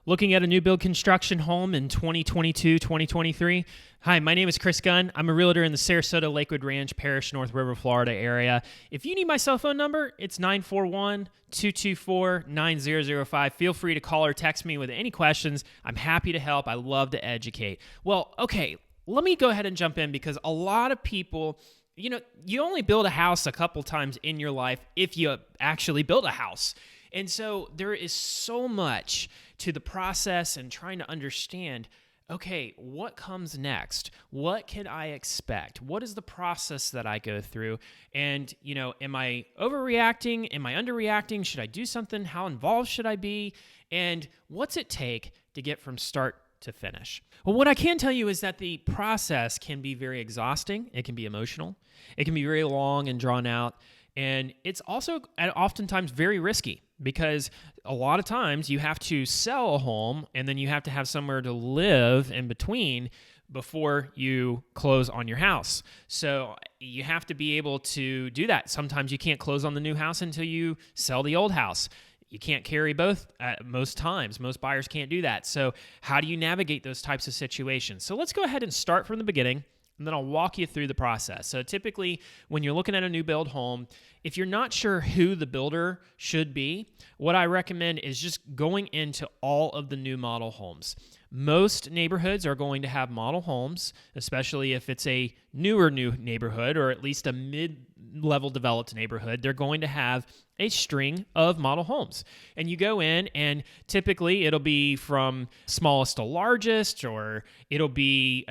Looking at a new build construction home in 2022, 2023? Hi, my name is Chris Gunn. I'm a realtor in the Sarasota Lakewood Ranch, Parrish, North River, Florida area. If you need my cell phone number, it's 941-224-9005. Feel free to call or text me with any questions. I'm happy to help. I love to educate. Well, okay, let me go ahead and jump in because a lot of people, you only build a house a couple times in your life if you actually build a house. And so there is so much to the process and trying to understand, okay, what comes next? What can I expect? What is the process that I go through? And, am I overreacting? Am I underreacting? Should I do something? How involved should I be? And what's it take to get from start to finish? Well, what I can tell you is that the process can be very exhausting. It can be emotional. It can be very long and drawn out. And it's also oftentimes very risky because a lot of times you have to sell a home and then you have to have somewhere to live in between before you close on your house. So you have to be able to do that. Sometimes you can't close on the new house until you sell the old house. You can't carry both at most times. Most buyers can't do that. So how do you navigate those types of situations? So let's go ahead and start from the beginning. And then I'll walk you through the process. So typically, when you're looking at a new build home, if you're not sure who the builder should be, what I recommend is just going into all of the new model homes. Most neighborhoods are going to have model homes, especially if it's a new neighborhood or at least a mid-level developed neighborhood. They're going to have a string of model homes. And you go in and typically it'll be from smallest to largest, or it'll be,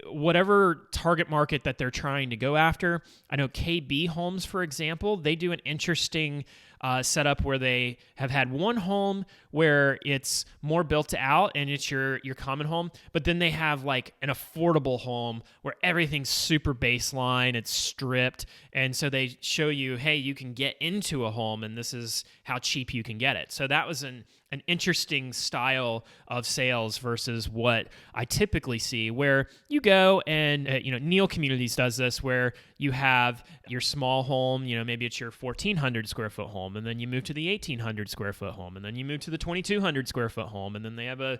whatever target market that they're trying to go after. I know KB Homes, for example, they do an interesting setup where they have had one home where it's more built out and it's your common home, but then they have like an affordable home where everything's super baseline, it's stripped, and so they show you, hey, you can get into a home and this is how cheap you can get it. So that was an interesting style of sales versus what I typically see, where you go and, Neil Communities does this, where you have your small home, maybe it's your 1,400 square foot home, and then you move to the 1,800 square foot home, and then you move to the 2,200 square foot home, and then they have a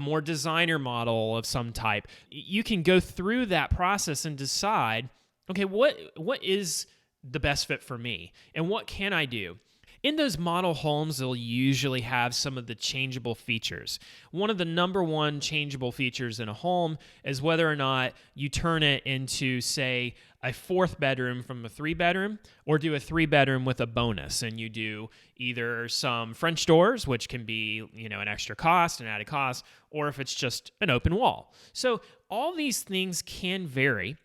more designer model of some type. You can go through that process and decide, okay, what is the best fit for me, and what can I do? In those model homes, they'll usually have some of the changeable features. One of the number one changeable features in a home is whether or not you turn it into, say, a fourth bedroom from a three bedroom, or do a three bedroom with a bonus. And you do either some French doors, which can be, an extra cost, an added cost, or if it's just an open wall. So all these things can vary.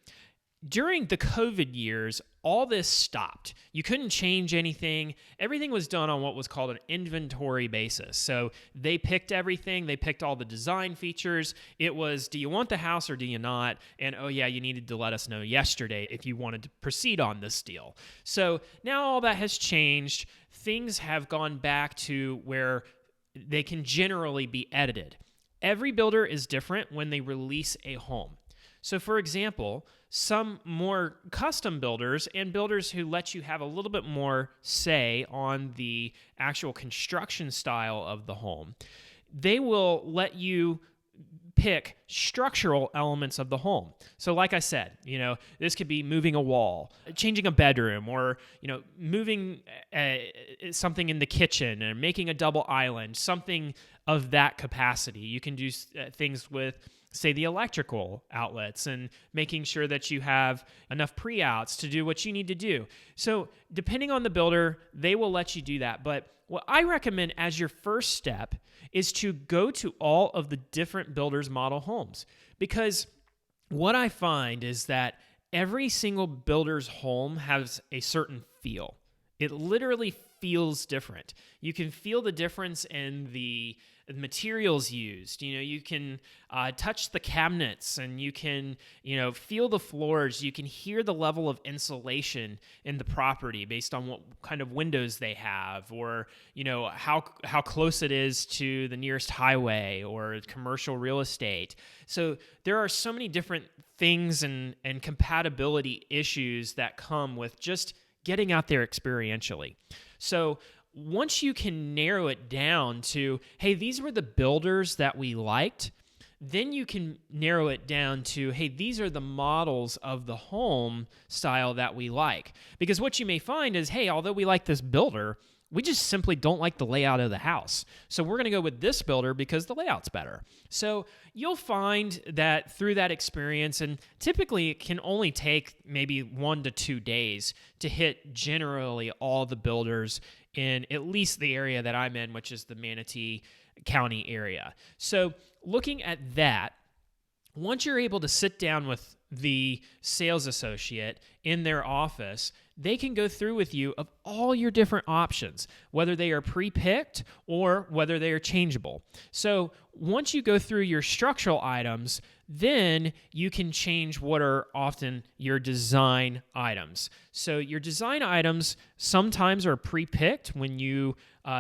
During the COVID years, all this stopped. You couldn't change anything. Everything was done on what was called an inventory basis. So they picked everything. They picked all the design features. It was, do you want the house or do you not? And, oh yeah, you needed to let us know yesterday if you wanted to proceed on this deal. So now all that has changed. Things have gone back to where they can generally be edited. Every builder is different when they release a home. So for example, some more custom builders and builders who let you have a little bit more say on the actual construction style of the home, they will let you pick structural elements of the home. So like I said, this could be moving a wall, changing a bedroom, or, moving something in the kitchen and making a double island, something of that capacity. You can do things with, say, the electrical outlets and making sure that you have enough pre-outs to do what you need to do. So depending on the builder, they will let you do that. But what I recommend as your first step is to go to all of the different builders' model homes, because what I find is that every single builder's home has a certain feel. It literally feels different. You can feel the difference in the materials used. You can touch the cabinets and you can, feel the floors. You can hear the level of insulation in the property based on what kind of windows they have, or, how close it is to the nearest highway or commercial real estate. So there are so many different things and compatibility issues that come with just getting out there experientially. So once you can narrow it down to, hey, these were the builders that we liked, then you can narrow it down to, hey, these are the models of the home style that we like. Because what you may find is, hey, although we like this builder, we just simply don't like the layout of the house. So we're going to go with this builder because the layout's better. So you'll find that through that experience, and typically it can only take maybe 1 to 2 days to hit generally all the builders in at least the area that I'm in, which is the Manatee County area. So looking at that, once you're able to sit down with the sales associate in their office, they can go through with you of all your different options, whether they are pre-picked or whether they are changeable. So once you go through your structural items, then you can change what are often your design items. So your design items sometimes are pre-picked when you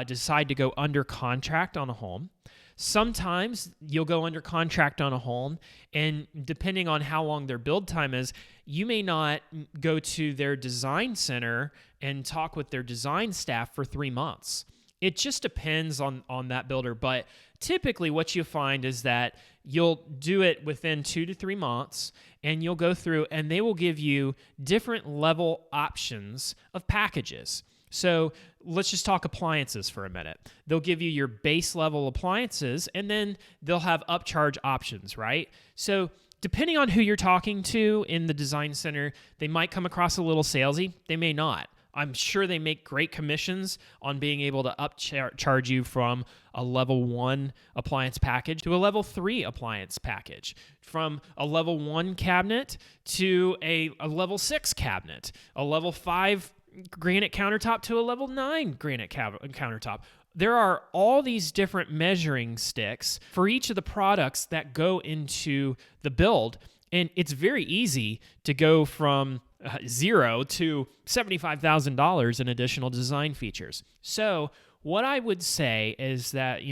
decide to go under contract on a home. Sometimes you'll go under contract on a home, and depending on how long their build time is, you may not go to their design center and talk with their design staff for 3 months. It just depends on that builder, but typically what you find is that you'll do it within 2 to 3 months, and you'll go through and they will give you different level options of packages. So let's just talk appliances for a minute. They'll give you your base level appliances, and then they'll have upcharge options, right? So depending on who you're talking to in the design center, they might come across a little salesy. They may not. I'm sure they make great commissions on being able to upcharge you from a level 1 appliance package to a level 3 appliance package, from a level 1 cabinet to a level 6 cabinet, a level 5 granite countertop to a level 9 granite countertop. There are all these different measuring sticks for each of the products that go into the build, and it's very easy to go from zero to $75,000 in additional design features. So what I would say is that,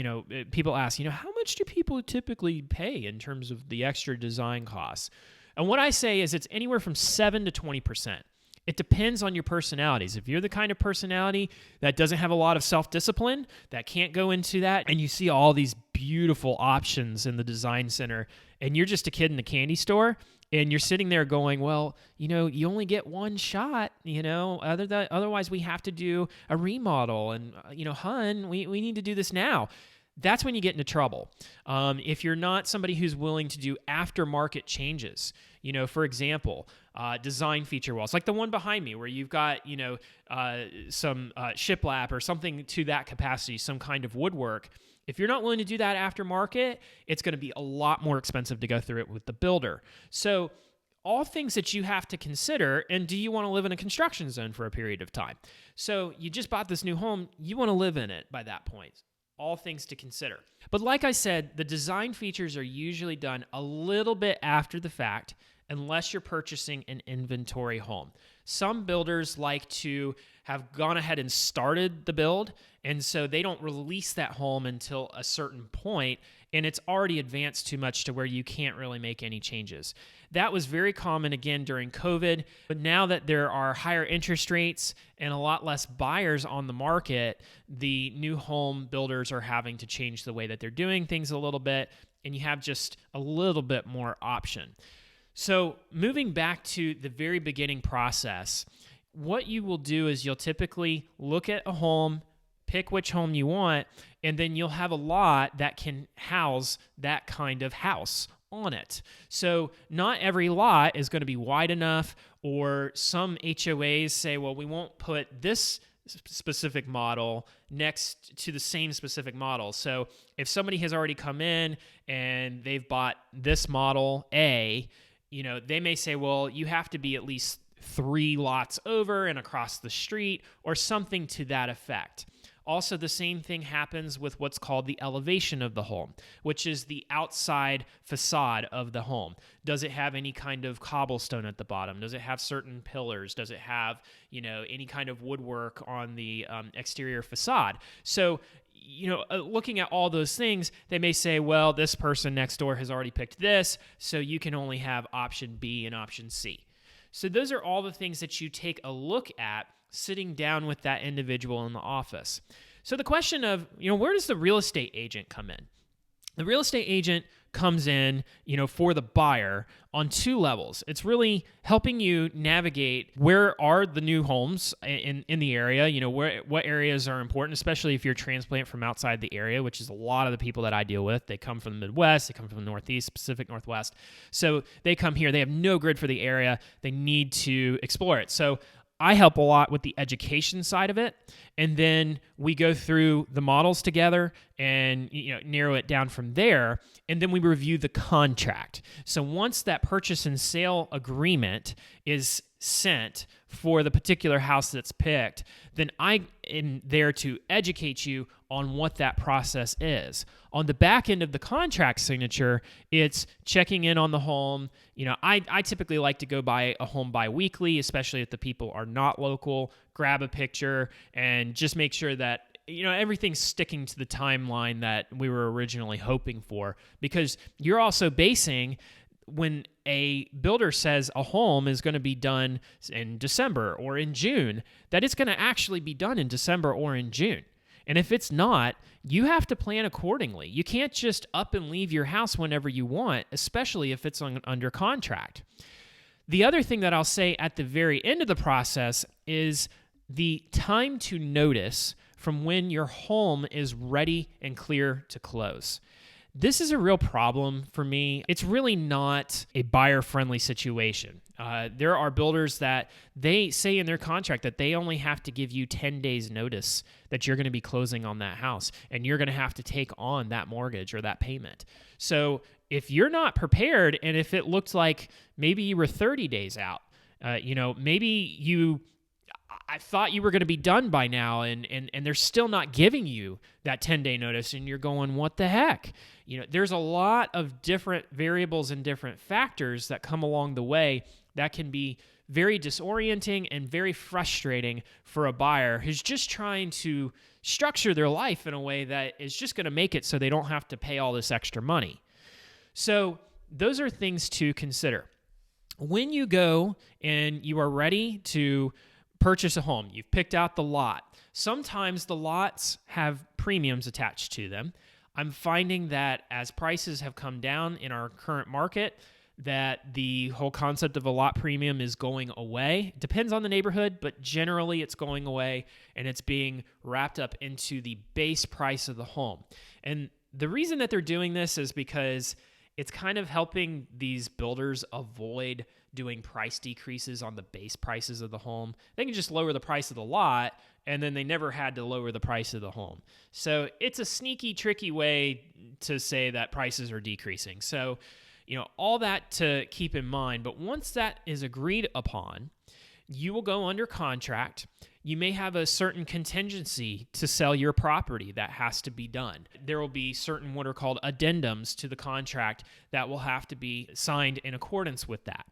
people ask, how much do people typically pay in terms of the extra design costs? And what I say is it's anywhere from 7 to 20%. It depends on your personalities. If you're the kind of personality that doesn't have a lot of self-discipline, that can't go into that, and you see all these beautiful options in the design center, and you're just a kid in a candy store, and you're sitting there going, well, you only get one shot, otherwise we have to do a remodel, and, hun, we need to do this now. That's when you get into trouble. If you're not somebody who's willing to do aftermarket changes, for example, design feature walls, like the one behind me where you've got, some shiplap or something to that capacity, some kind of woodwork. If you're not willing to do that aftermarket, it's going to be a lot more expensive to go through it with the builder. So all things that you have to consider, and do you want to live in a construction zone for a period of time? So you just bought this new home, you want to live in it by that point. All things to consider. But like I said, the design features are usually done a little bit after the fact, unless you're purchasing an inventory home. Some builders like to have gone ahead and started the build, and so they don't release that home until a certain point, and it's already advanced too much to where you can't really make any changes. That was very common, again, during COVID, but now that there are higher interest rates and a lot less buyers on the market, the new home builders are having to change the way that they're doing things a little bit, and you have just a little bit more option. So moving back to the very beginning process, what you will do is you'll typically look at a home, pick which home you want, and then you'll have a lot that can house that kind of house on it. So not every lot is going to be wide enough, or some HOAs say, well, we won't put this specific model next to the same specific model. So if somebody has already come in and they've bought this model A, they may say, well, you have to be at least 3 lots over and across the street, or something to that effect. Also, the same thing happens with what's called the elevation of the home, which is the outside facade of the home. Does it have any kind of cobblestone at the bottom? Does it have certain pillars? Does it have, any kind of woodwork on the exterior facade? So, looking at all those things, they may say, well, this person next door has already picked this, so you can only have option B and option C. So those are all the things that you take a look at sitting down with that individual in the office. So the question of, where does the real estate agent come in? The real estate agent comes in, for the buyer on two levels. It's really helping you navigate where are the new homes in the area, what areas are important, especially if you're a transplant from outside the area, which is a lot of the people that I deal with. They come from the Midwest, they come from the Northeast, Pacific Northwest. So they come here, they have no grid for the area, they need to explore it. So I help a lot with the education side of it, and then we go through the models together and narrow it down from there, and then we review the contract. So once that purchase and sale agreement is sent for the particular house that's picked, then I am there to educate you on what that process is. On the back end of the contract signature, it's checking in on the home. I typically like to go by a home bi-weekly, especially if the people are not local, grab a picture and just make sure that everything's sticking to the timeline that we were originally hoping for, because you're also basing when a builder says a home is going to be done in December or in June, that it's going to actually be done in December or in June. And if it's not, you have to plan accordingly. You can't just up and leave your house whenever you want, especially if it's under contract. The other thing that I'll say at the very end of the process is the time to notice from when your home is ready and clear to close. This is a real problem for me. It's really not a buyer-friendly situation. There are builders that they say in their contract that they only have to give you 10 days notice that you're going to be closing on that house, and you're going to have to take on that mortgage or that payment. So if you're not prepared, and if it looked like maybe you were 30 days out, maybe I thought you were going to be done by now, and they're still not giving you that 10-day notice, and you're going, what the heck? There's a lot of different variables and different factors that come along the way that can be very disorienting and very frustrating for a buyer who's just trying to structure their life in a way that is just going to make it so they don't have to pay all this extra money. So those are things to consider. When you go and you are ready to purchase a home, you've picked out the lot. Sometimes the lots have premiums attached to them. I'm finding that as prices have come down in our current market, that the whole concept of a lot premium is going away. It depends on the neighborhood, but generally it's going away, and it's being wrapped up into the base price of the home. And the reason that they're doing this is because it's kind of helping these builders avoid doing price decreases on the base prices of the home. They can just lower the price of the lot, and then they never had to lower the price of the home. So it's a sneaky, tricky way to say that prices are decreasing. So, all that to keep in mind. But once that is agreed upon, you will go under contract. You may have a certain contingency to sell your property that has to be done. There will be certain what are called addendums to the contract that will have to be signed in accordance with that.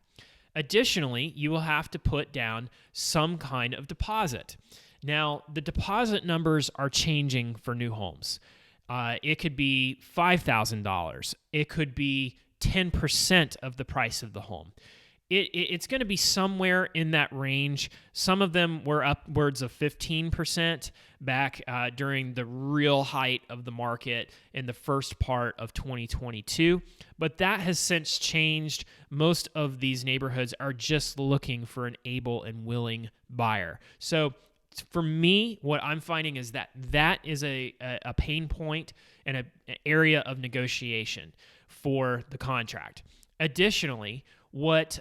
Additionally, you will have to put down some kind of deposit. Now, the deposit numbers are changing for new homes. It could be $5,000. It could be 10% of the price of the home. It's going to be somewhere in that range. Some of them were upwards of 15% back during the real height of the market in the first part of 2022. But that has since changed. Most of these neighborhoods are just looking for an able and willing buyer. So for me, what I'm finding is that is a pain point and an area of negotiation for the contract. Additionally, what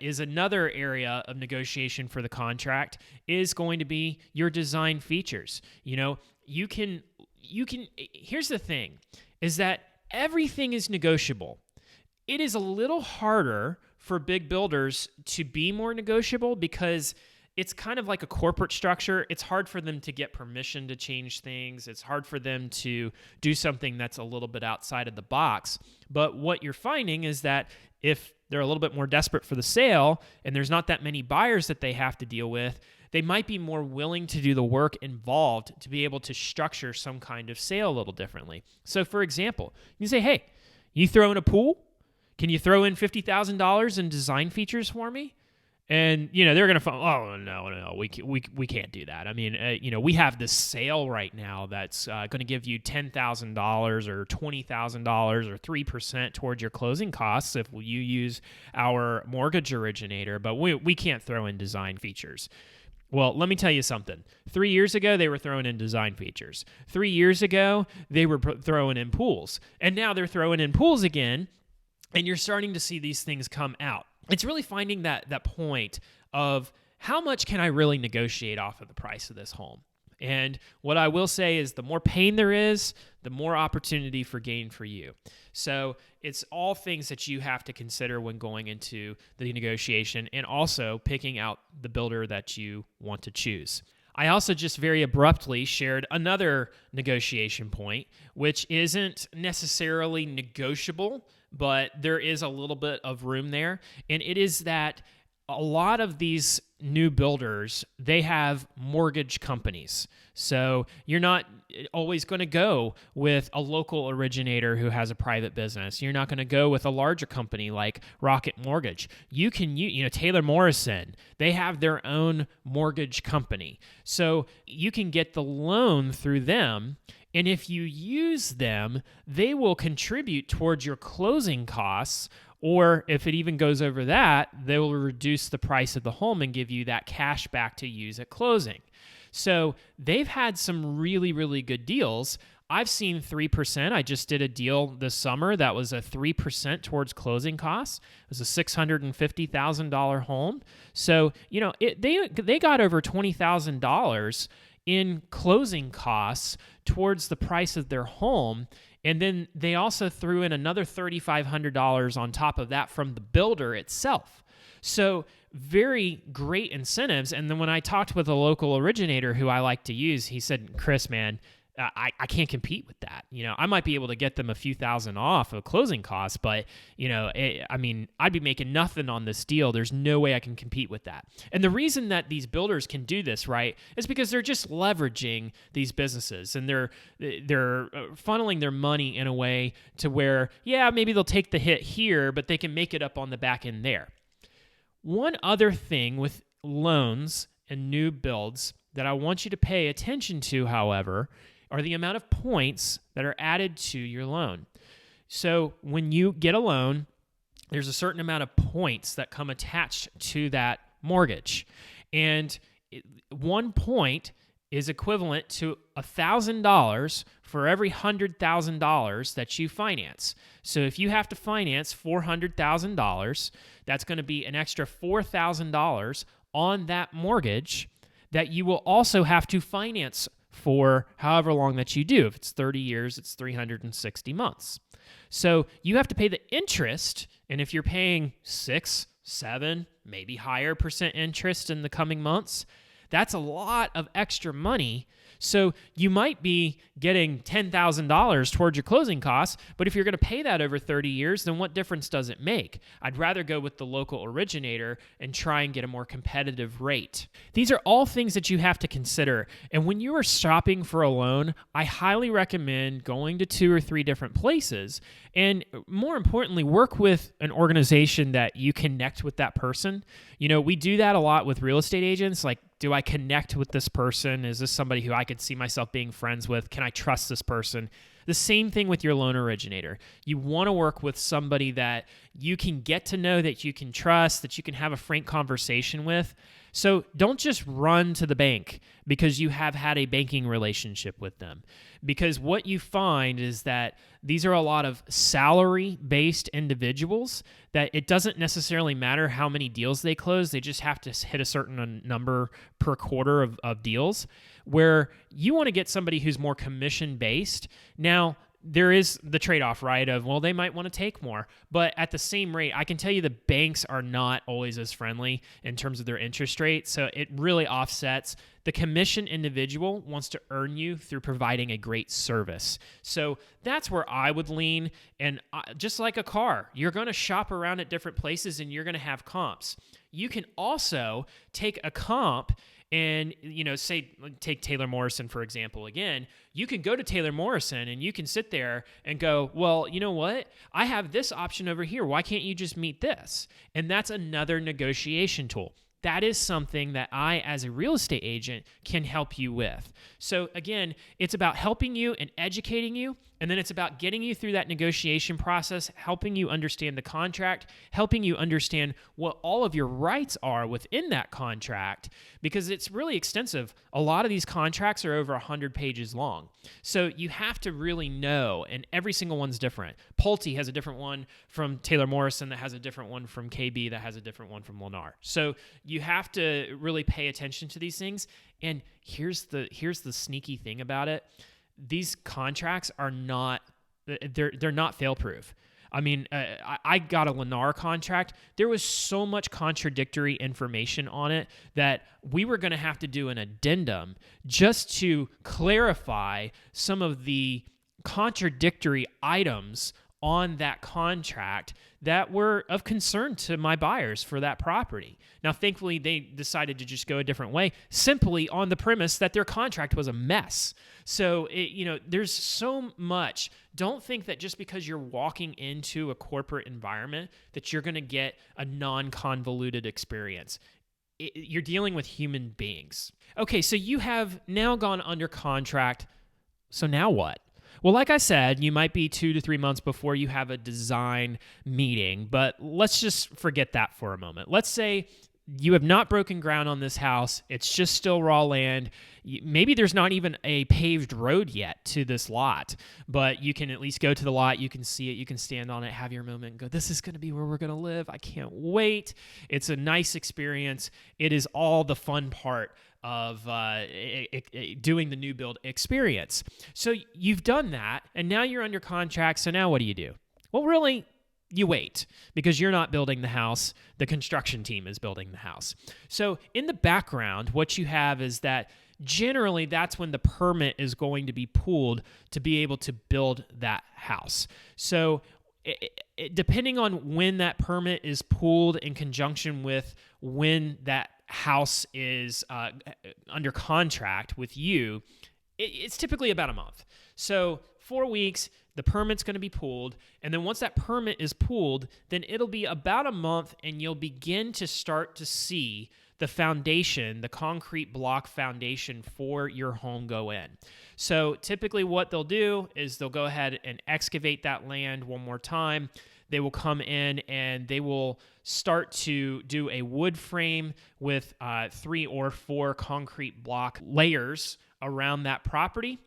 is another area of negotiation for the contract is going to be your design features. You can, here's the thing, is that everything is negotiable. It is a little harder for big builders to be more negotiable because it's kind of like a corporate structure. It's hard for them to get permission to change things. It's hard for them to do something that's a little bit outside of the box. But what you're finding is that if they're a little bit more desperate for the sale and there's not that many buyers that they have to deal with, they might be more willing to do the work involved to be able to structure some kind of sale a little differently. So for example, you say, hey, you throw in a pool? Can you throw in $50,000 in design features for me? And, they're going to find, oh, no, we can't do that. I mean, we have this sale right now that's going to give you $10,000 or $20,000 or 3% towards your closing costs if you use our mortgage originator, but we can't throw in design features. Well, let me tell you something. 3 years ago, they were throwing in design features. 3 years ago, they were throwing in pools. And now they're throwing in pools again, and you're starting to see these things come out. It's really finding that point of how much can I really negotiate off of the price of this home? And what I will say is the more pain there is, the more opportunity for gain for you. So it's all things that you have to consider when going into the negotiation and also picking out the builder that you want to choose. I also just very abruptly shared another negotiation point, which isn't necessarily negotiable, but there is a little bit of room there. And it is that a lot of these new builders, they have mortgage companies. So you're not always going to go with a local originator who has a private business. You're not going to go with a larger company like Rocket Mortgage. You can, Taylor Morrison, they have their own mortgage company. So you can get the loan through them. And if you use them, they will contribute towards your closing costs. Or if it even goes over that, they will reduce the price of the home and give you that cash back to use at closing. So they've had some really, really good deals. I've seen 3%. I just did a deal this summer that was a 3% towards closing costs. It was a $650,000 home. So, they got over $20,000 in closing costs towards the price of their home. And then they also threw in another $3,500 on top of that from the builder itself. So very great incentives. And then when I talked with a local originator who I like to use, he said, Chris, man, I can't compete with that. I might be able to get them a few thousand off of closing costs, but, I'd be making nothing on this deal. There's no way I can compete with that. And the reason that these builders can do this, right, is because they're just leveraging these businesses and they're funneling their money in a way to where, maybe they'll take the hit here, but they can make it up on the back end there. One other thing with loans and new builds that I want you to pay attention to, however, are the amount of points that are added to your loan. So when you get a loan, there's a certain amount of points that come attached to that mortgage. And 1 point is equivalent to $1,000 for every $100,000 that you finance. So if you have to finance $400,000, that's going to be an extra $4,000 on that mortgage that you will also have to finance for however long that you do. If it's 30 years, it's 360 months. So you have to pay the interest, and if you're paying 6, 7, maybe higher percent interest in the coming months, that's a lot of extra money. So you might be getting $10,000 towards your closing costs, but if you're going to pay that over 30 years, then what difference does it make? I'd rather go with the local originator and try and get a more competitive rate. These are all things that you have to consider. And when you are shopping for a loan, I highly recommend going to 2 or 3 different places. And more importantly, work with an organization that you connect with that person. We do that a lot with real estate agents. Like, do I connect with this person? Is this somebody who I could see myself being friends with? Can I trust this person? The same thing with your loan originator. You want to work with somebody that you can get to know, that you can trust, that you can have a frank conversation with. So don't just run to the bank because you have had a banking relationship with them. Because what you find is that these are a lot of salary-based individuals that it doesn't necessarily matter how many deals they close. They just have to hit a certain number per quarter of deals, where you want to get somebody who's more commission-based. Now, there is the trade-off, right, of, well, they might want to take more. But at the same rate, I can tell you the banks are not always as friendly in terms of their interest rate. So it really offsets. The commission individual wants to earn you through providing a great service. So that's where I would lean. And just like a car, you're going to shop around at different places and you're going to have comps. You can also take a comp And, say, take Taylor Morrison, for example, again, you can go to Taylor Morrison and you can sit there and go, well, you know what? I have this option over here. Why can't you just meet this? And that's another negotiation tool. That is something that I, as a real estate agent, can help you with. So again, it's about helping you and educating you, and then it's about getting you through that negotiation process, helping you understand the contract, helping you understand what all of your rights are within that contract, because it's really extensive. A lot of these contracts are over 100 pages long. So you have to really know, and every single one's different. Pulte has a different one from Taylor Morrison that has a different one from KB that has a different one from Lennar. So you have to really pay attention to these things. And here's the sneaky thing about it. These contracts are not fail-proof. I mean, I got a Lennar contract. There was so much contradictory information on it that we were going to have to do an addendum just to clarify some of the contradictory items on that contract that were of concern to my buyers for that property. Now, thankfully, they decided to just go a different way, simply on the premise that their contract was a mess. So, there's so much. Don't think that just because you're walking into a corporate environment that you're going to get a non-convoluted experience. You're dealing with human beings. Okay, so you have now gone under contract. So now what? Well, like I said, you might be 2 to 3 months before you have a design meeting, but let's just forget that for a moment. Let's say you have not broken ground on this house. It's just still raw land. Maybe there's not even a paved road yet to this lot, but you can at least go to the lot. You can see it. You can stand on it, have your moment, and go, this is going to be where we're going to live. I can't wait. It's a nice experience. It is all the fun part of doing the new build experience. So you've done that, and now you're under contract. So now what do? Well, really, you wait, because you're not building the house. The construction team is building the house. So in the background, what you have is that generally that's when the permit is going to be pulled to be able to build that house. So depending on when that permit is pulled in conjunction with when that house is under contract with you, it's typically about a month. So 4 weeks, the permit's going to be pulled, and then once that permit is pulled, then it'll be about a month, and you'll begin to start to see the foundation, the concrete block foundation for your home go in. So typically what they'll do is they'll go ahead and excavate that land one more time. They will come in and they will start to do a wood frame with 3 or 4 concrete block layers around that property.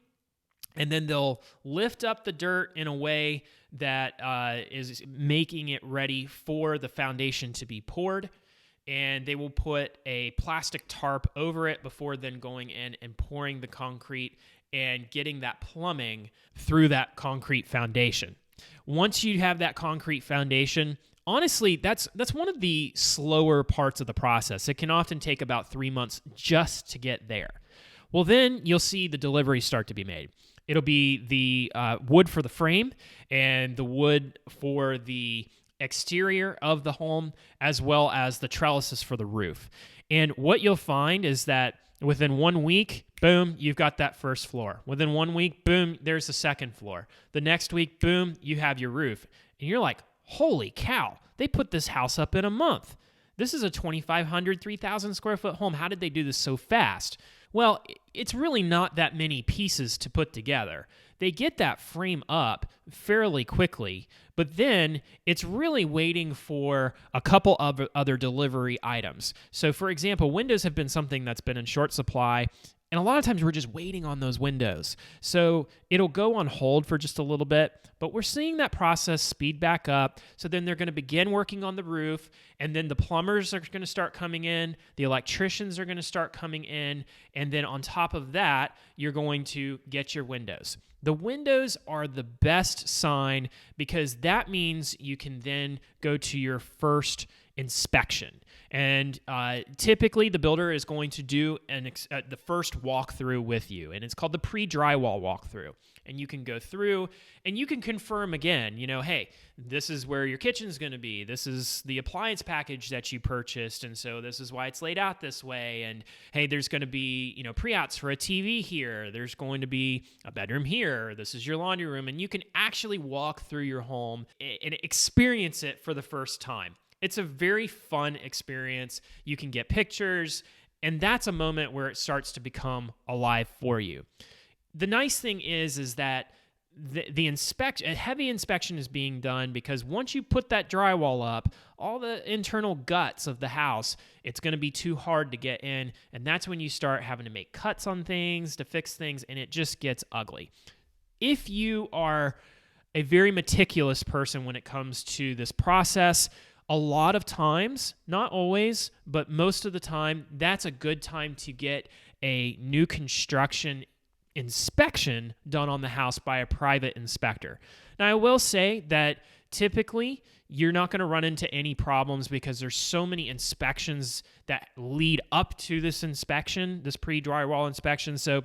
And then they'll lift up the dirt in a way that is making it ready for the foundation to be poured. And they will put a plastic tarp over it before then going in and pouring the concrete and getting that plumbing through that concrete foundation. Once you have that concrete foundation, honestly, that's one of the slower parts of the process. It can often take about 3 months just to get there. Well, then you'll see the delivery start to be made. It'll be the wood for the frame and the wood for the exterior of the home, as well as the trellises for the roof. And what you'll find is that within 1 week, boom, you've got that first floor. Within 1 week, boom, there's the second floor. The next week, boom, you have your roof. And you're like, holy cow, they put this house up in a month. This is a 2,500, 3,000 square foot home. How did they do this so fast? Well, it's really not that many pieces to put together. They get that frame up fairly quickly, but then it's really waiting for a couple of other delivery items. So, for example, windows have been something that's been in short supply, and a lot of times we're just waiting on those windows. So it'll go on hold for just a little bit, but we're seeing that process speed back up. So then they're going to begin working on the roof, and then the plumbers are going to start coming in, the electricians are going to start coming in, and then on top of that, you're going to get your windows. The windows are the best sign because that means you can then go to your first inspection. And typically the builder is going to do the first walkthrough with you, and it's called the pre-drywall walkthrough. and you can go through and you can confirm again, hey, this is where your kitchen's going to be. This is the appliance package that you purchased, and so this is why it's laid out this way. And hey, there's going to be, pre-outs for a TV here. There's going to be a bedroom here. This is your laundry room. And you can actually walk through your home and experience it for the first time. It's a very fun experience. You can get pictures, and that's a moment where it starts to become alive for you. The nice thing is that a heavy inspection is being done, because once you put that drywall up, all the internal guts of the house, it's going to be too hard to get in, and that's when you start having to make cuts on things to fix things, and it just gets ugly. If you are a very meticulous person when it comes to this process, a lot of times, not always, but most of the time, that's a good time to get a new construction inspection done on the house by a private inspector. Now, I will say that typically you're not going to run into any problems, because there's so many inspections that lead up to this inspection, this pre-drywall inspection. So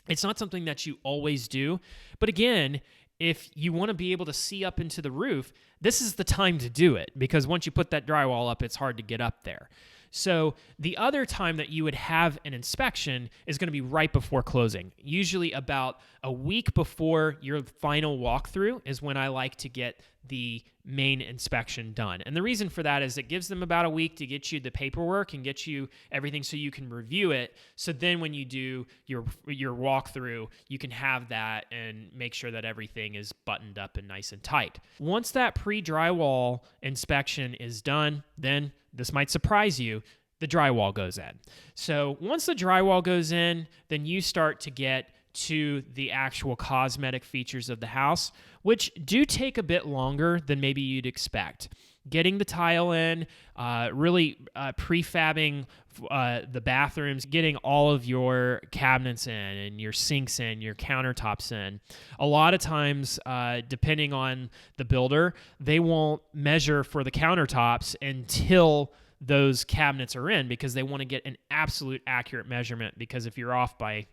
it's not something that you always do. But again, if you want to be able to see up into the roof, this is the time to do it, because once you put that drywall up, it's hard to get up there. So the other time that you would have an inspection is going to be right before closing. Usually about a week before your final walkthrough is when I like to get the main inspection done. And the reason for that is it gives them about a week to get you the paperwork and get you everything so you can review it. So then when you do your walkthrough, you can have that and make sure that everything is buttoned up and nice and tight. Once that pre-drywall inspection is done, then this might surprise you, the drywall goes in. So once the drywall goes in, then you start to get to the actual cosmetic features of the house, which do take a bit longer than maybe you'd expect. Getting the tile in, really prefabbing the bathrooms, getting all of your cabinets in and your sinks in, your countertops in. A lot of times, depending on the builder, they won't measure for the countertops until those cabinets are in, because they want to get an absolute accurate measurement, because if you're off by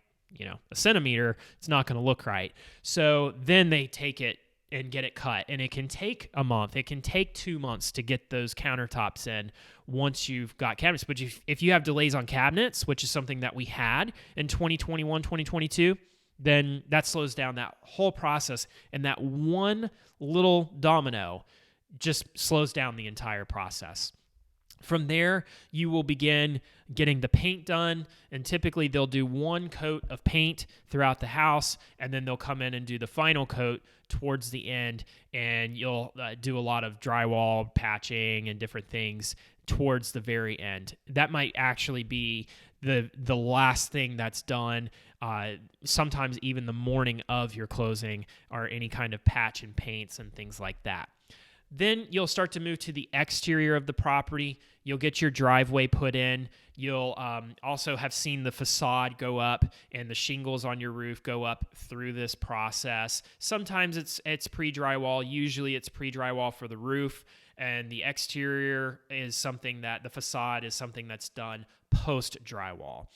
a centimeter, it's not going to look right. So then they take it and get it cut. And it can take a month. It can take 2 months to get those countertops in once you've got cabinets. But if you have delays on cabinets, which is something that we had in 2021, 2022, then that slows down that whole process. And that one little domino just slows down the entire process. From there, you will begin getting the paint done, and typically they'll do one coat of paint throughout the house, and then they'll come in and do the final coat towards the end, and you'll do a lot of drywall patching and different things towards the very end. That might actually be the last thing that's done, sometimes even the morning of your closing, or any kind of patch and paints and things like that. Then you'll start to move to the exterior of the property. You'll get your driveway put in. You'll also have seen the facade go up and the shingles on your roof go up through this process. Sometimes it's pre-drywall. Usually it's pre-drywall for the roof, and the exterior is something that the facade is something that's done post-drywall.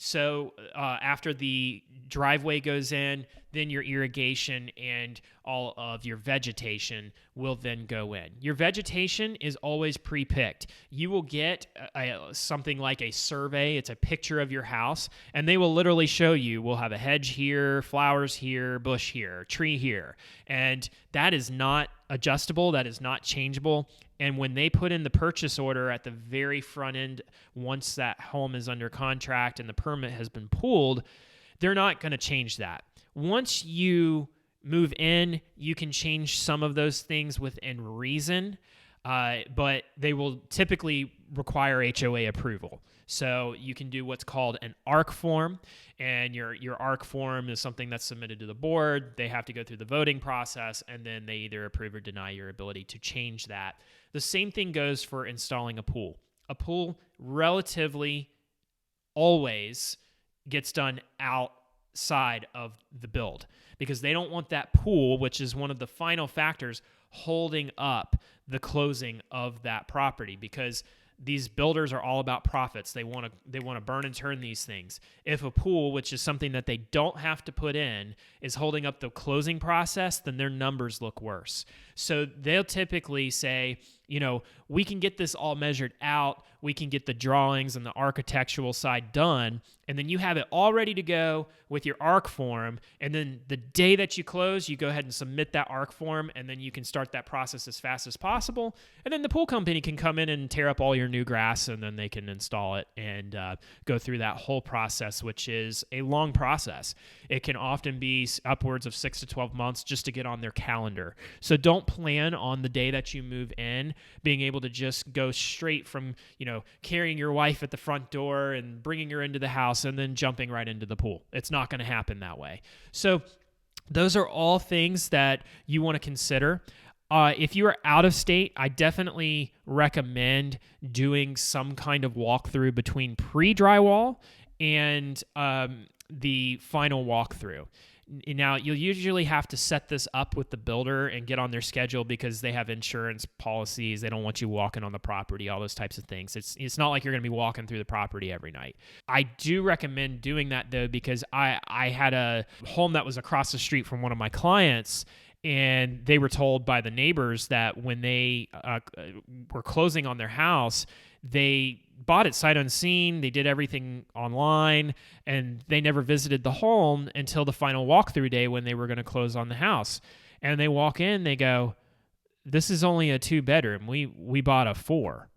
So after the driveway goes in, then your irrigation and all of your vegetation will then go in. Your vegetation is always pre-picked. You will get something like a survey. It's a picture of your house, and they will literally show you, we'll have a hedge here, flowers here, bush here, tree here. And that is not adjustable. That is not changeable. And when they put in the purchase order at the very front end, once that home is under contract and the permit has been pulled, they're not going to change that. Once you move in, you can change some of those things within reason, but they will typically require HOA approval. So you can do what's called an ARC form, and your ARC form is something that's submitted to the board. They have to go through the voting process, and then they either approve or deny your ability to change that. The same thing goes for installing a pool. A pool relatively always gets done outside of the build, because they don't want that pool, which is one of the final factors, holding up the closing of that property, because these builders are all about profits. They want to burn and turn these things. If a pool, which is something that they don't have to put in, is holding up the closing process, then their numbers look worse. So they'll typically say, we can get this all measured out. We can get the drawings and the architectural side done. And then you have it all ready to go with your ARC form. And then the day that you close, you go ahead and submit that ARC form. And then you can start that process as fast as possible. And then the pool company can come in and tear up all your new grass, and then they can install it and go through that whole process, which is a long process. It can often be upwards of 6 to 12 months just to get on their calendar. So don't plan on the day that you move in being able to just go straight from, carrying your wife at the front door and bringing her into the house and then jumping right into the pool. It's not going to happen that way. So those are all things that you want to consider. If you are out of state, I definitely recommend doing some kind of walkthrough between pre-drywall and the final walkthrough. Now, you'll usually have to set this up with the builder and get on their schedule because they have insurance policies. They don't want you walking on the property, all those types of things. It's not like you're going to be walking through the property every night. I do recommend doing that, though, because I had a home that was across the street from one of my clients, and they were told by the neighbors that when they were closing on their house, they bought it sight unseen. They did everything online, and they never visited the home until the final walkthrough day when they were going to close on the house. And they walk in, they go, "This is only a 2-bedroom. We bought a 4."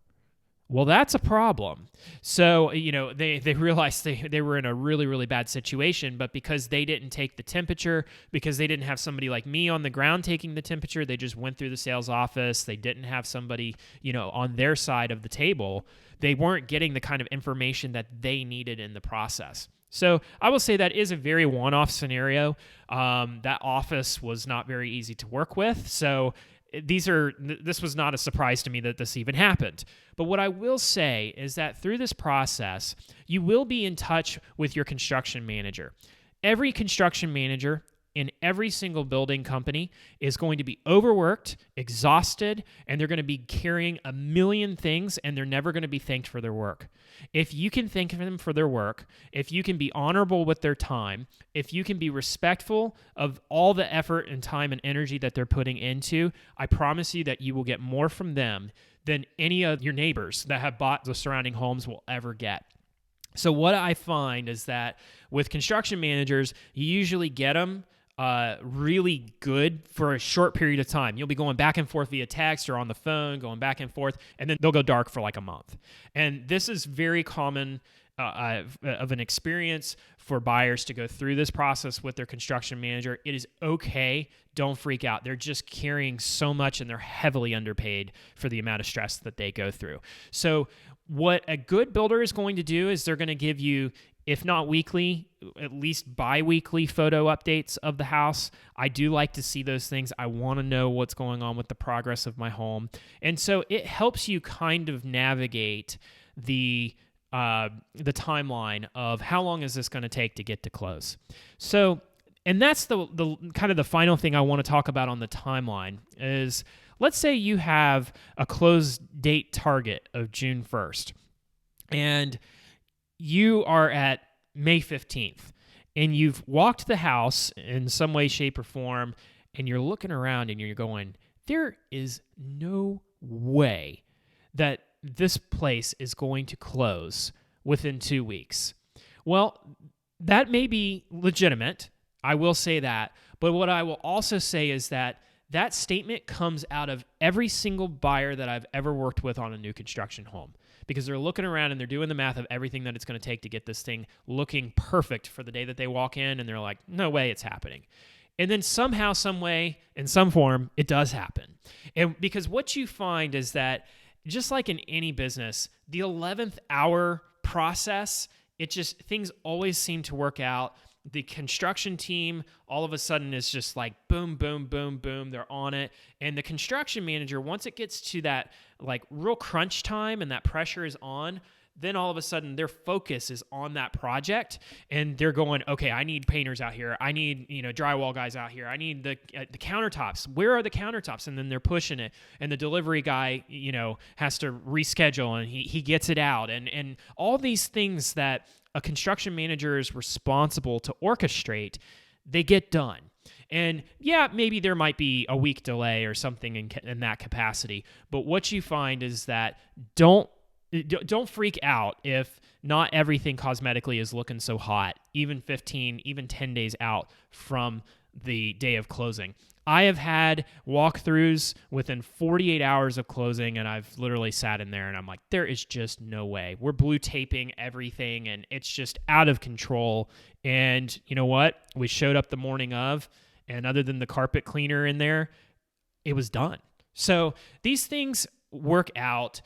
Well, that's a problem. So, they realized they were in a really, really bad situation, but because they didn't take the temperature, because they didn't have somebody like me on the ground taking the temperature, they just went through the sales office. They didn't have somebody, on their side of the table. They weren't getting the kind of information that they needed in the process. So I will say that is a very one-off scenario. That office was not very easy to work with. So this was not a surprise to me that this even happened. But what I will say is that through this process, you will be in touch with your construction manager. Every construction manager in every single building company is going to be overworked, exhausted, and they're going to be carrying a million things, and they're never going to be thanked for their work. If you can thank them for their work, if you can be honorable with their time, if you can be respectful of all the effort and time and energy that they're putting into, I promise you that you will get more from them than any of your neighbors that have bought the surrounding homes will ever get. So what I find is that with construction managers, you usually get them really good for a short period of time. You'll be going back and forth via text or on the phone, going back and forth, and then they'll go dark for like a month. And this is very common of an experience for buyers to go through this process with their construction manager. It is okay. Don't freak out. They're just carrying so much, and they're heavily underpaid for the amount of stress that they go through. So what a good builder is going to do is they're going to give you, if not weekly, at least bi-weekly photo updates of the house. I do like to see those things. I want to know what's going on with the progress of my home. And so it helps you kind of navigate the timeline of how long is this going to take to get to close. So, and that's the kind of the final thing I want to talk about on the timeline is, let's say you have a close date target of June 1st, and you are at May 15th, and you've walked the house in some way, shape, or form, and you're looking around and you're going, there is no way that this place is going to close within 2 weeks. Well, that may be legitimate. I will say that. But what I will also say is that that statement comes out of every single buyer that I've ever worked with on a new construction home, because they're looking around and they're doing the math of everything that it's going to take to get this thing looking perfect for the day that they walk in, and they're like, no way it's happening. And then somehow, some way, in some form, it does happen. And because what you find is that just like in any business, the 11th hour process, things always seem to work out. The construction team all of a sudden is just like boom, boom, boom, boom. They're on it. And the construction manager, once it gets to that like real crunch time and that pressure is on, then all of a sudden their focus is on that project, and they're going, okay, I need painters out here. I need, drywall guys out here. I need the countertops. Where are the countertops? And then they're pushing it, and the delivery guy, has to reschedule, and he gets it out, and all these things that a construction manager is responsible to orchestrate, they get done. And yeah, maybe there might be a week delay or something in that capacity. But what you find is that don't freak out if not everything cosmetically is looking so hot, even 15, even 10 days out from the day of closing. I have had walkthroughs within 48 hours of closing, and I've literally sat in there and I'm like, there is just no way. We're blue taping everything, and it's just out of control. And you know what? We showed up the morning of, and other than the carpet cleaner in there, it was done. So these things work out.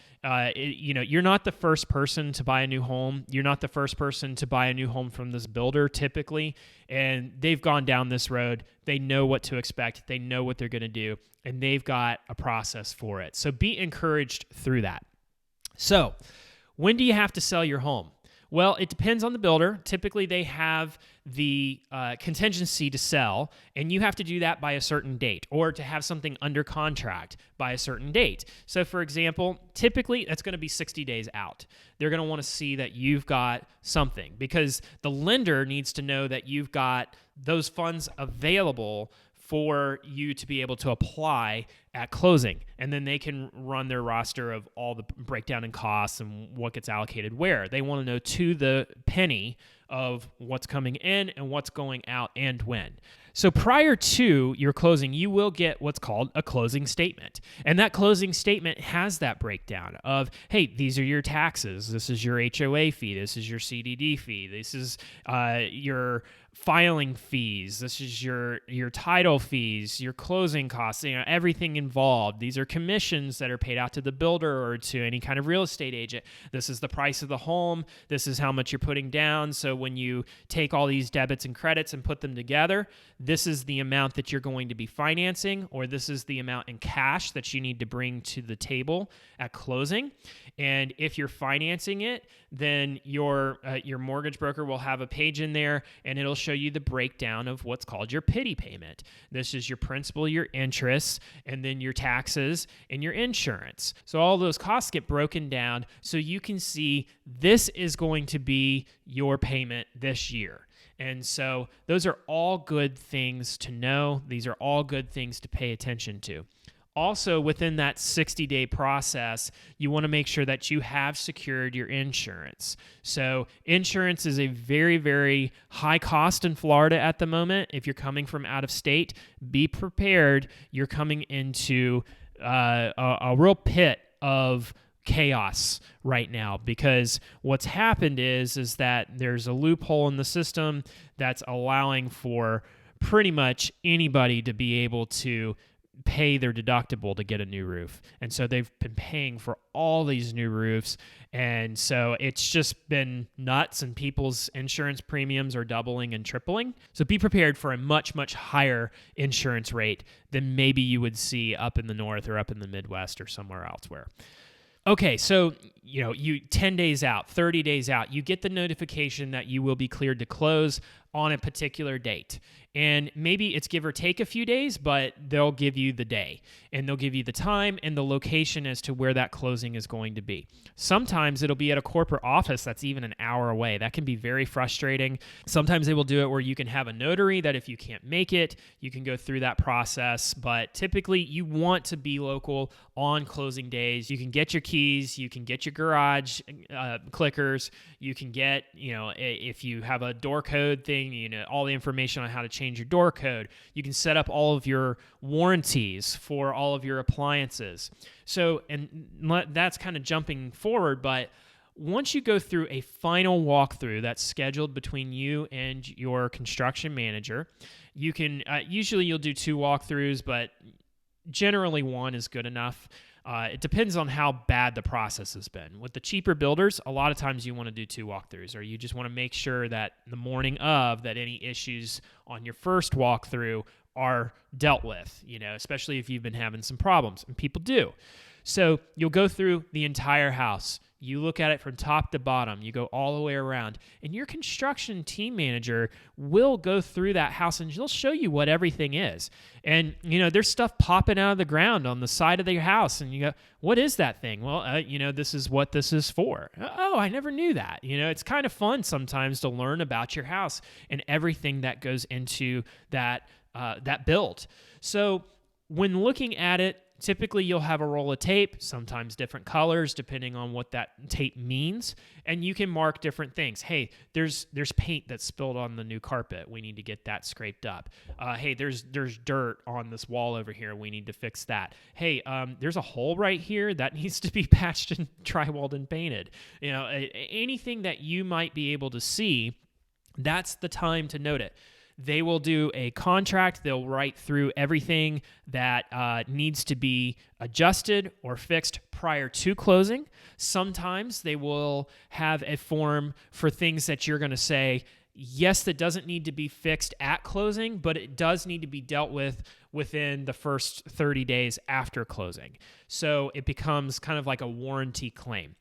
You're not the first person to buy a new home. You're not the first person to buy a new home from this builder typically, and they've gone down this road. They know what to expect. They know what they're going to do, and they've got a process for it. So be encouraged through that. So when do you have to sell your home? Well, it depends on the builder. Typically, they have the contingency to sell, and you have to do that by a certain date, or to have something under contract by a certain date. So, for example, typically that's going to be 60 days out. They're going to want to see that you've got something, because the lender needs to know that you've got those funds available for you to be able to apply at closing. And then they can run their roster of all the breakdown in costs and what gets allocated where. They want to know to the penny of what's coming in and what's going out and when. So prior to your closing, you will get what's called a closing statement. And that closing statement has that breakdown of, hey, these are your taxes. This is your HOA fee. This is your CDD fee. This is your filing fees. This is your title fees, your closing costs, everything involved. These are commissions that are paid out to the builder or to any kind of real estate agent. This is the price of the home. This is how much you're putting down. So when you take all these debits and credits and put them together, this is the amount that you're going to be financing, or this is the amount in cash that you need to bring to the table at closing. And if you're financing it, then your mortgage broker will have a page in there, and it'll show you the breakdown of what's called your pity payment. This is your principal, your interest, and then your taxes and your insurance. So all those costs get broken down so you can see this is going to be your payment this year. And so those are all good things to know. These are all good things to pay attention to. Also, within that 60-day process, you want to make sure that you have secured your insurance. So insurance is a very, very high cost in Florida at the moment. If you're coming from out of state, be prepared. You're coming into a real pit of chaos right now, because what's happened is that there's a loophole in the system that's allowing for pretty much anybody to be able to pay their deductible to get a new roof. And so they've been paying for all these new roofs. And so it's just been nuts, and people's insurance premiums are doubling and tripling. So be prepared for a much, much higher insurance rate than maybe you would see up in the north or up in the Midwest or somewhere elsewhere. Okay, so you 10 days out, 30 days out, you get the notification that you will be cleared to close on a particular date. And maybe it's give or take a few days, but they'll give you the day, and they'll give you the time and the location as to where that closing is going to be. Sometimes it'll be at a corporate office that's even an hour away. That can be very frustrating. Sometimes they will do it where you can have a notary that if you can't make it, you can go through that process. But typically you want to be local on closing days. You can get your keys, you can get your garage clickers, you can get, if you have a door code thing, all the information on how to change your door code. You can set up all of your warranties for all of your appliances. So, and that's kind of jumping forward, but once you go through a final walkthrough that's scheduled between you and your construction manager, you can, usually you'll do 2 walkthroughs, but generally 1 is good enough. It depends on how bad the process has been. With the cheaper builders, a lot of times you want to do 2 walkthroughs, or you just want to make sure that the morning of that any issues on your first walkthrough are dealt with, especially if you've been having some problems, and people do. So you'll go through the entire house. You look at it from top to bottom. You go all the way around. And your construction team manager will go through that house and they'll show you what everything is. And, there's stuff popping out of the ground on the side of your house. And you go, what is that thing? Well, this is what this is for. Oh, I never knew that. It's kind of fun sometimes to learn about your house and everything that goes into that build. So when looking at it, typically you'll have a roll of tape, sometimes different colors depending on what that tape means, and you can mark different things. Hey, there's paint that's spilled on the new carpet. We need to get that scraped up. Hey, there's dirt on this wall over here. We need to fix that. Hey, there's a hole right here that needs to be patched and drywalled and painted. Anything that you might be able to see, that's the time to note it. They will do a contract. They'll write through everything that needs to be adjusted or fixed prior to closing. Sometimes they will have a form for things that you're going to say, yes, that doesn't need to be fixed at closing, but it does need to be dealt with within the first 30 days after closing. So it becomes kind of like a warranty claim.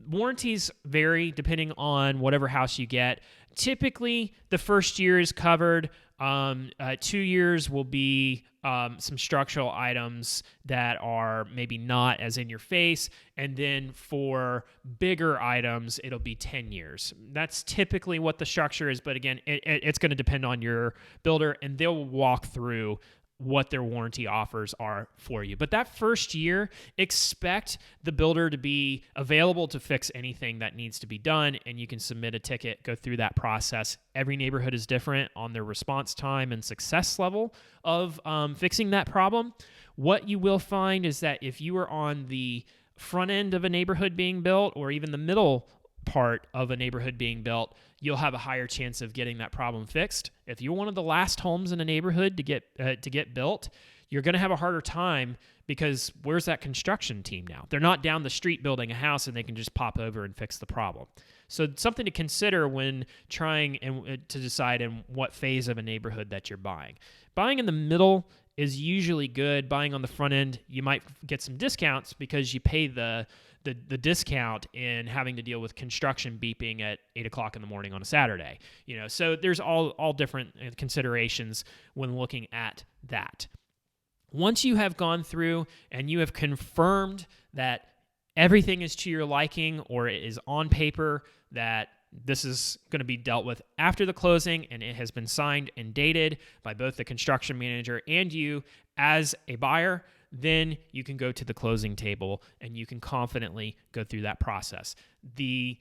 Warranties vary depending on whatever house you get. Typically, the first year is covered. 2 years will be some structural items that are maybe not as in your face. And then for bigger items, it'll be 10 years. That's typically what the structure is. But again, it's going to depend on your builder, and they'll walk through what their warranty offers are for you. But that first year, expect the builder to be available to fix anything that needs to be done, and you can submit a ticket, go through that process. Every neighborhood is different on their response time and success level of fixing that problem. What you will find is that if you are on the front end of a neighborhood being built, or even the middle part of a neighborhood being built, you'll have a higher chance of getting that problem fixed. If you're one of the last homes in a neighborhood to get built, you're going to have a harder time, because where's that construction team now? They're not down the street building a house and they can just pop over and fix the problem. So something to consider when trying to decide in what phase of a neighborhood that you're buying. Buying in the middle is usually good. Buying on the front end, you might get some discounts because you pay the discount in having to deal with construction beeping at 8 o'clock in the morning on a Saturday. So there's all different considerations when looking at that. Once you have gone through and you have confirmed that everything is to your liking, or it is on paper that this is going to be dealt with after the closing, and it has been signed and dated by both the construction manager and you as a buyer, then you can go to the closing table and you can confidently go through that process. The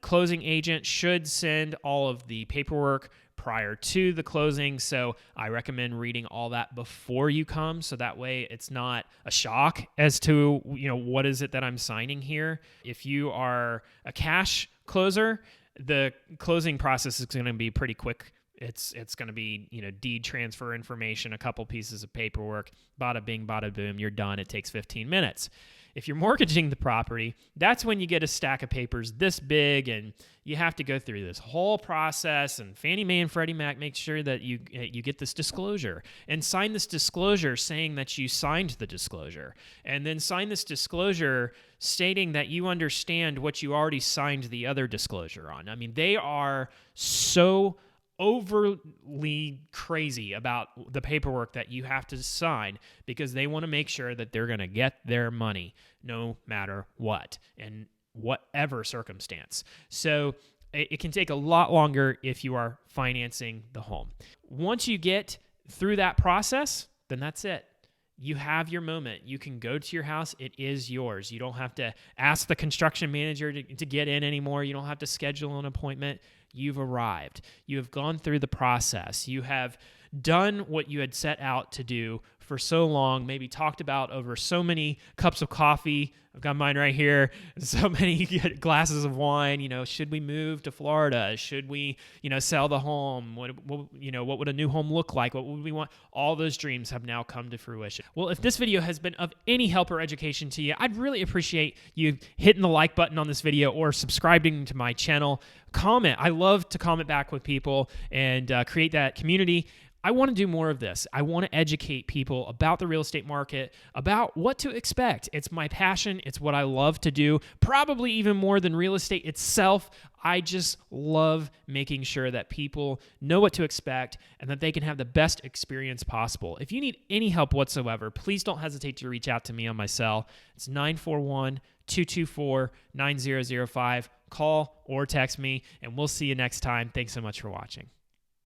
closing agent should send all of the paperwork prior to the closing, so I recommend reading all that before you come, so that way it's not a shock as to what is it that I'm signing here. If you are a cash closer, the closing process is going to be pretty quick. It's going to be, deed transfer information, a couple pieces of paperwork, bada bing, bada boom, you're done. It takes 15 minutes. If you're mortgaging the property, that's when you get a stack of papers this big, and you have to go through this whole process, and Fannie Mae and Freddie Mac make sure that you get this disclosure and sign this disclosure saying that you signed the disclosure, and then sign this disclosure stating that you understand what you already signed the other disclosure on. I mean, they are so overly crazy about the paperwork that you have to sign, because they want to make sure that they're going to get their money no matter what, in whatever circumstance. So it can take a lot longer if you are financing the home. Once you get through that process, then that's it. You have your moment. You can go to your house. It is yours. You don't have to ask the construction manager to get in anymore. You don't have to schedule an appointment. You've arrived. You have gone through the process. You have done what you had set out to do for so long, maybe talked about over so many cups of coffee. I've got mine right here. So many glasses of wine. Should we move to Florida? Should we, sell the home? What would a new home look like? What would we want? All those dreams have now come to fruition. Well, if this video has been of any help or education to you, I'd really appreciate you hitting the like button on this video or subscribing to my channel. Comment. I love to comment back with people and create that community. I want to do more of this. I want to educate people about the real estate market, about what to expect. It's my passion. It's what I love to do, probably even more than real estate itself. I just love making sure that people know what to expect and that they can have the best experience possible. If you need any help whatsoever, please don't hesitate to reach out to me on my cell. It's 941-224-9005. Call or text me, and we'll see you next time. Thanks so much for watching.